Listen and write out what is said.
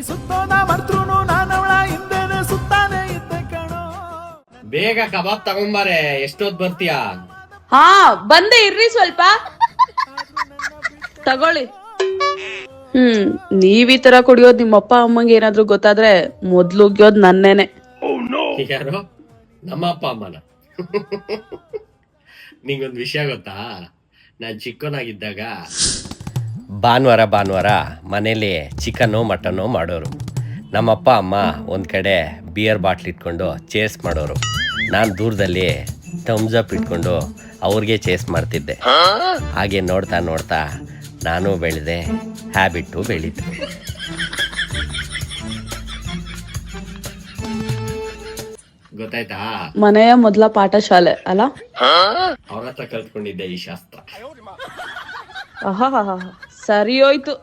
ಸುತ್ತೋದ ಮರ್ತೃನು ನಾನವಳ ಹಿಂದೆನೆ ಸುತ್ತಾನೆ ಇದ್ದೆ ಕಣೋ. ಬೇಗ ಕಬಾಬ್ ತಗೊಂಬಾರೆ, ಎಷ್ಟೊತ್ ಬರ್ತೀಯಾ? ಹಾ ಬಂದೆ ಇರ್ರಿ ಸ್ವಲ್ಪ. ತಗೊಳ್ಳಿ. ನೀವ್ ಈ ತರ ಕುಡಿಯೋದ್ ನಿಮ್ಮ ಅಪ್ಪ ಅಮ್ಮಂಗೆ ಏನಾದ್ರು ಗೊತ್ತಾದ್ರೆ ಮೊದ್ಲು ಉಗ್ಯೋದ್ ನನ್ನೇನೆ. ಯಾರು? ನಮ್ಮ ಅಪ್ಪ ಅಮ್ಮನ? ನಿಂಗೊಂದು ವಿಷಯ ಗೊತ್ತಾ? ನಾನು ಚಿಕ್ಕವನಾಗಿದ್ದಾಗ ಭಾನುವಾರ ಮನೇಲಿ ಚಿಕನ್ನು ಮಟನ್ನು ಮಾಡೋರು. ನಮ್ಮಪ್ಪ ಅಮ್ಮ ಒಂದು ಕಡೆ ಬಿಯರ್ ಬಾಟ್ಲ್ ಇಟ್ಕೊಂಡು ಚೇಸ್ ಮಾಡೋರು. ನಾನು ದೂರದಲ್ಲಿ ಥಮ್ಸ್ ಅಪ್ ಇಟ್ಕೊಂಡು ಅವ್ರಿಗೆ ಚೇಸ್ ಮಾಡ್ತಿದ್ದೆ. ಹಾಗೆ ನೋಡ್ತಾ ನೋಡ್ತಾ ನಾನು ಬೆಳೆದೆ, ಹ್ಯಾಬಿಟ್ಟು ಬೆಳೀತು. ಗೊತ್ತಾಯ್ತಾ? ಮನೆಯ ಮೊದಲ ಪಾಠ ಶಾಲೆ ಅಲ್ಲ? ಅವ್ರ ಹತ್ರ ಕಲ್ತ್ಕೊಂಡಿದ್ದೆ ಈ ಶಾಸ್ತ್ರ. ಸರಿ ಹೋಯ್ತು.